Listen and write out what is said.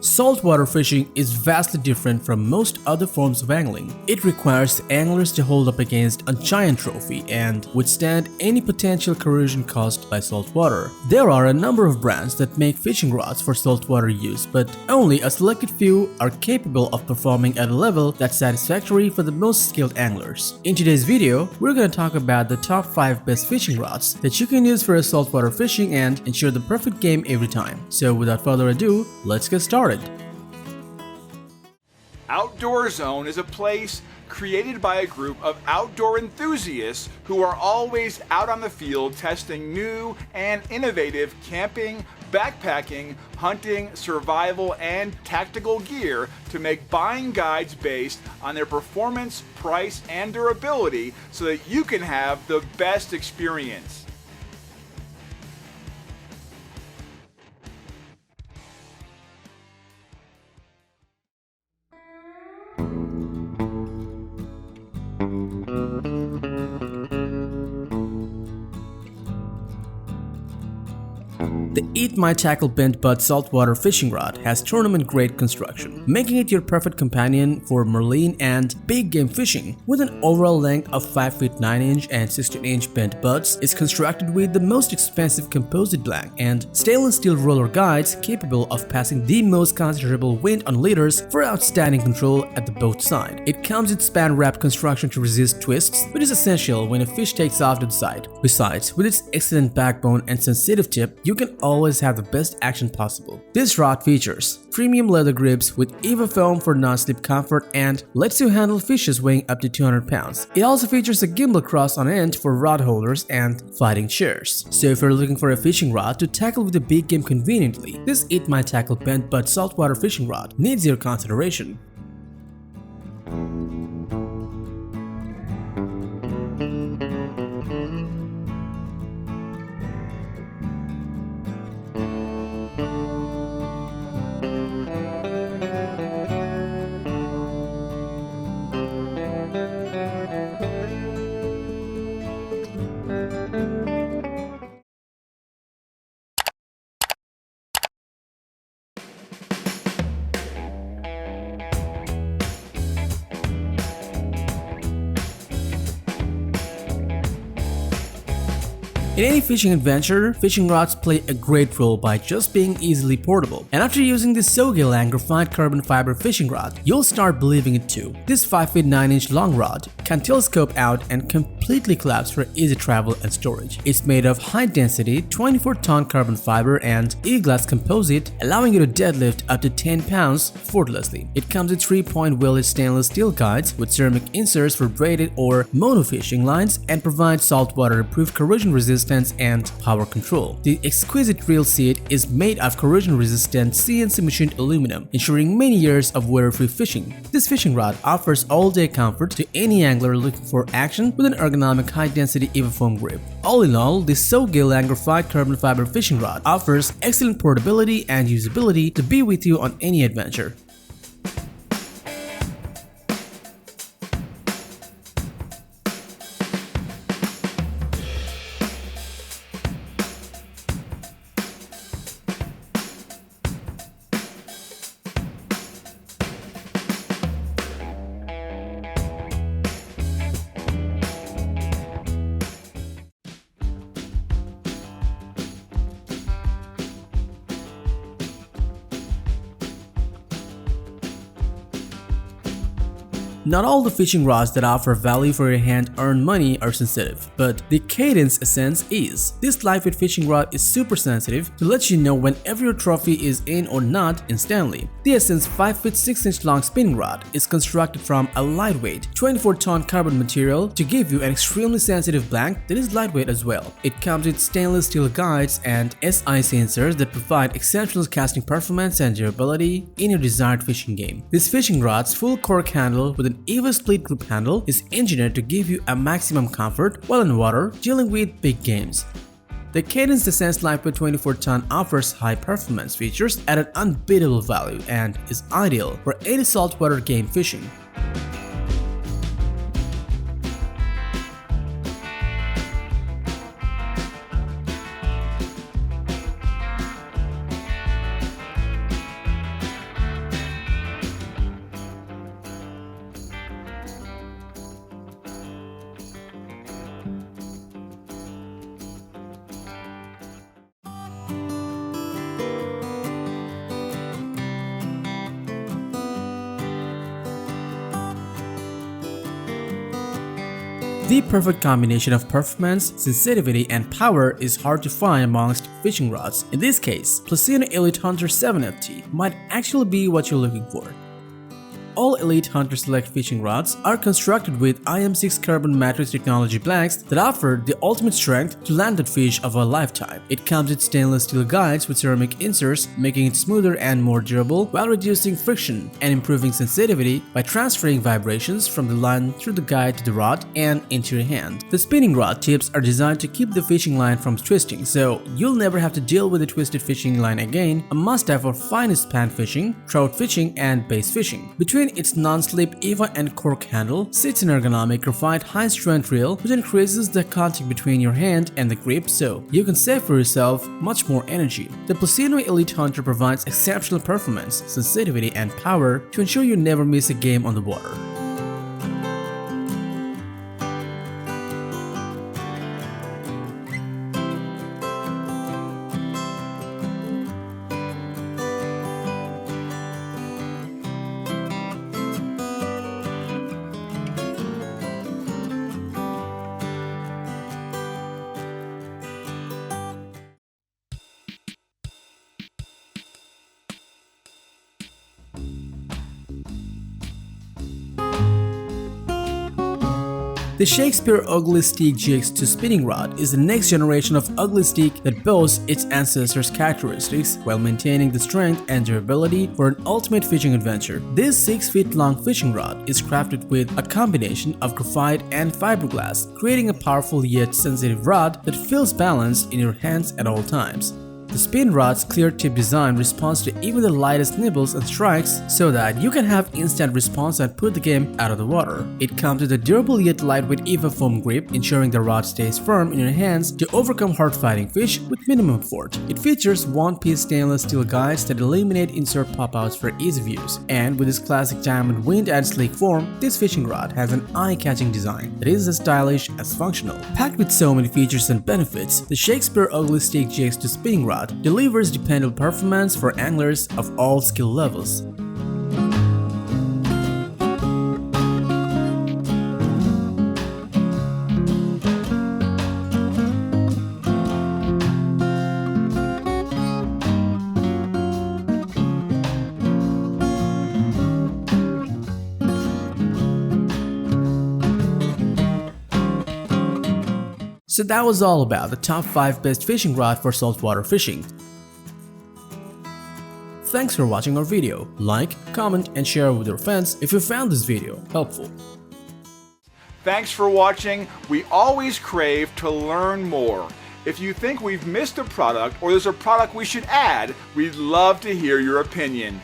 Saltwater fishing is vastly different from most other forms of angling. It requires the anglers to hold up against a giant trophy and withstand any potential corrosion caused by salt water. There are a number of brands that make fishing rods for saltwater use, but only a selected few are capable of performing at a level that's satisfactory for the most skilled anglers. In today's video, we're going to talk about the top 5 best fishing rods that you can use for saltwater fishing and ensure the perfect game every time. So without further ado, let's get started. Outdoor Zone is a place created by a group of outdoor enthusiasts who are always out on the field testing new and innovative camping, backpacking, hunting, survival, and tactical gear to make buying guides based on their performance, price, and durability so that you can have the best experience. The EatMyTackle bent butt saltwater fishing rod has tournament-grade construction, making it your perfect companion for marine and big game fishing. With an overall length of 5 feet 9 inch and 16-inch bent butts, it's constructed with the most expensive composite blank and stainless steel roller guides capable of passing the most considerable wind on leaders for outstanding control at the boat side. It comes with span-wrapped construction to resist twists, which is essential when a fish takes off to the side. Besides, with its excellent backbone and sensitive tip, you can always have the best action possible. This rod features premium leather grips with EVA foam for non-slip comfort and lets you handle fishes weighing up to 200 pounds. It also features a gimbal cross on end for rod holders and fighting chairs. So if you're looking for a fishing rod to tackle with a big game conveniently, this EatMyTackle bent butt saltwater fishing rod needs your consideration. In any fishing adventure, fishing rods play a great role by just being easily portable. And after using this Sougayilang graphite carbon fiber fishing rod, you'll start believing it too. This 5 feet 9 inch long rod can telescope out and completely collapse for easy travel and storage. It's made of high density 24-ton carbon fiber and e-glass composite, allowing you to deadlift up to 10 pounds effortlessly. It comes with 3-point welded stainless steel guides with ceramic inserts for braided or mono fishing lines and provides saltwater-proof corrosion resistance and power control. The exquisite reel seat is made of corrosion-resistant CNC machined aluminum, ensuring many years of wear-free fishing. This fishing rod offers all-day comfort to any angler looking for action with an ergonomic high-density EVA foam grip. All in all, this Sougayilang graphite carbon fiber fishing rod offers excellent portability and usability to be with you on any adventure. Not all the fishing rods that offer value for your hand earn money are sensitive, but the Cadence Essence is. This lightweight fishing rod is super sensitive to let you know whenever your trophy is in or not instantly. The Essence 5 feet 6 inch long spinning rod is constructed from a lightweight 24-ton carbon material to give you an extremely sensitive blank that is lightweight as well. It comes with stainless steel guides and SI sensors that provide exceptional casting performance and durability in your desired fishing game. This fishing rod's full cork handle with an EVA split group handle is engineered to give you a maximum comfort while in water dealing with big games. The Cadence Essence Lightweight 24-ton offers high performance features at an unbeatable value and is ideal for any saltwater game fishing. The perfect combination of performance, sensitivity, and power is hard to find amongst fishing rods. In this case, PLUSINNO Elite Hunter 7FT might actually be what you're looking for. All Elite Hunter Select fishing rods are constructed with IM6 carbon matrix technology blanks that offer the ultimate strength to landed fish of a lifetime. It comes with stainless steel guides with ceramic inserts, making it smoother and more durable while reducing friction and improving sensitivity by transferring vibrations from the line through the guide to the rod and into your hand. The spinning rod tips are designed to keep the fishing line from twisting, so you'll never have to deal with a twisted fishing line again, a must-have for finest pan fishing, trout fishing, and bass fishing. Between its non-slip EVA and cork handle sits an ergonomic graphite high-strength reel which increases the contact between your hand and the grip so you can save for yourself much more energy. The PLUSINNO Elite Hunter provides exceptional performance, sensitivity, and power to ensure you never miss a game on the water. The Shakespeare Ugly Stik GX2 spinning rod is the next generation of ugly stick that boasts its ancestors' characteristics while maintaining the strength and durability for an ultimate fishing adventure. This 6-foot-long fishing rod is crafted with a combination of graphite and fiberglass, creating a powerful yet sensitive rod that feels balanced in your hands at all times. The spin rod's clear tip design responds to even the lightest nibbles and strikes so that you can have instant response and put the game out of the water. It comes with a durable yet lightweight EVA foam grip, ensuring the rod stays firm in your hands to overcome hard-fighting fish with minimum effort. It features one-piece stainless steel guides that eliminate insert pop-outs for ease of use. And with its classic diamond wind and sleek form, this fishing rod has an eye-catching design that is as stylish as functional. Packed with so many features and benefits, the Shakespeare Ugly Stik GX2 spinning rod delivers dependable performance for anglers of all skill levels. So that was all about the top 5 best fishing rod for saltwater fishing. Thanks for watching our video. Like, comment, and share with your friends if you found this video helpful. Thanks for watching. We always crave to learn more. If you think we've missed a product or there's a product we should add, we'd love to hear your opinion.